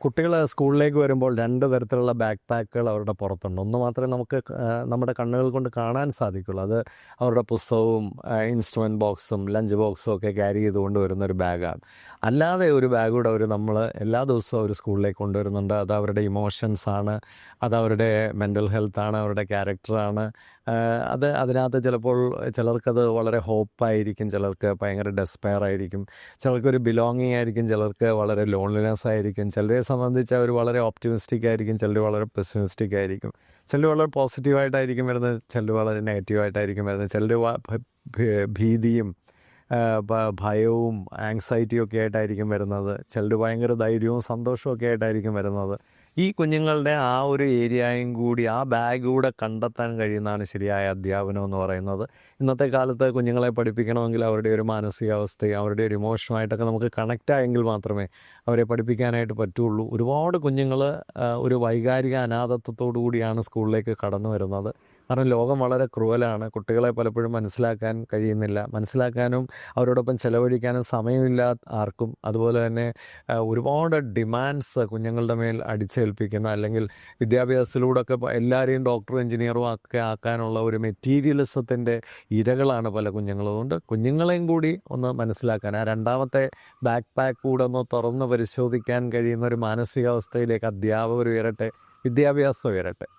കുട്ടികൾ സ്കൂളിലേക്ക് വരുമ്പോൾ 2 തരത്തിലുള്ള ബാക്ക് പാക്കുകൾ അവരുടെ പുറത്തുണ്ട്. ഒന്ന് മാത്രമേ നമുക്ക് നമ്മുടെ കണ്ണുകൾ കൊണ്ട് കാണാൻ സാധിക്കുള്ളൂ. അത് അവരുടെ പുസ്തകവും ഇൻസ്ട്രുമെൻറ്റ് ബോക്സും ലഞ്ച് ബോക്സും ഒക്കെ ക്യാരി ചെയ്തുകൊണ്ട് വരുന്നൊരു ബാഗാണ്. അല്ലാതെ ഒരു ബാഗ് കൂടെ നമ്മൾ എല്ലാ ദിവസവും അവർ സ്കൂളിലേക്ക് കൊണ്ടുവരുന്നുണ്ട്. അത് അവരുടെ ഇമോഷൻസാണ്, അതവരുടെ മെൻ്റൽ ഹെൽത്താണ്, അവരുടെ ക്യാരക്ടറാണ്. അതിനകത്ത് ചിലപ്പോൾ ചിലർക്കത് വളരെ ഹോപ്പായിരിക്കും, ചിലർക്ക് ഭയങ്കര ഡെസ്പയർ ആയിരിക്കും, ചിലർക്കൊരു ബിലോങ്ങിങ് ആയിരിക്കും, ചിലർക്ക് വളരെ ലോൺലിനെസ് ആയിരിക്കും. ചിലരെ സംബന്ധിച്ച് അവർ വളരെ ഓപ്റ്റിമിസ്റ്റിക് ആയിരിക്കും, ചിലർ വളരെ പെസിമിസ്റ്റിക് ആയിരിക്കും. ചിലർ വളരെ പോസിറ്റീവായിട്ടായിരിക്കും വരുന്നത്, ചിലർ വളരെ നെഗറ്റീവായിട്ടായിരിക്കും വരുന്നത്. ചിലർ ഭീതിയും ഭയവും ആങ്സൈറ്റിയും ഒക്കെ ആയിട്ടായിരിക്കും വരുന്നത്. ചിലർ ഭയങ്കര ധൈര്യവും സന്തോഷവും ഒക്കെ ആയിട്ടായിരിക്കും വരുന്നത്. ഈ കുഞ്ഞുങ്ങളുടെ ആ ഒരു ഏരിയയും കൂടി ആ ബാഗ് കൂടെ കണ്ടെത്താൻ കഴിയുന്നതാണ് ശരിയായ അധ്യാപനം എന്ന് പറയുന്നത്. ഇന്നത്തെ കാലത്ത് കുഞ്ഞുങ്ങളെ പഠിപ്പിക്കണമെങ്കിൽ അവരുടെ ഒരു മാനസികാവസ്ഥയും അവരുടെ ഒരു ഇമോഷനുമായിട്ടൊക്കെ നമുക്ക് കണക്റ്റ് ആയെങ്കിൽ മാത്രമേ അവരെ പഠിപ്പിക്കാനായിട്ട് പറ്റുള്ളൂ. ഒരുപാട് കുഞ്ഞുങ്ങൾ ഒരു വൈകാരിക അനാഥത്വത്തോടു കൂടിയാണ് സ്കൂളിലേക്ക് കടന്നു വരുന്നത്. കാരണം ലോകം വളരെ ക്രൂവലാണ്. കുട്ടികളെ പലപ്പോഴും മനസ്സിലാക്കാൻ കഴിയുന്നില്ല. മനസ്സിലാക്കാനും അവരോടൊപ്പം ചിലവഴിക്കാനും സമയമില്ല ആർക്കും. അതുപോലെ തന്നെ ഒരുപാട് ഡിമാൻഡ്സ് കുഞ്ഞുങ്ങളുടെ മേൽ അടിച്ചേൽപ്പിക്കുന്ന, അല്ലെങ്കിൽ വിദ്യാഭ്യാസത്തിലൂടെയൊക്കെ എല്ലാവരെയും ഡോക്ടറും എഞ്ചിനീയറും ഒക്കെ ആക്കാനുള്ള ഒരു മെറ്റീരിയലിസത്തിൻ്റെ ഇരകളാണ് പല കുഞ്ഞുങ്ങളും. അതുകൊണ്ട് കുഞ്ഞുങ്ങളെയും കൂടി ഒന്ന് മനസ്സിലാക്കാൻ, ആ രണ്ടാമത്തെ ബാക്ക് പാക്ക് കൂടെ ഒന്ന് തുറന്ന് പരിശോധിക്കാൻ കഴിയുന്ന ഒരു മാനസികാവസ്ഥയിലേക്ക് അധ്യാപകർ ഉയരട്ടെ, വിദ്യാഭ്യാസം ഉയരട്ടെ.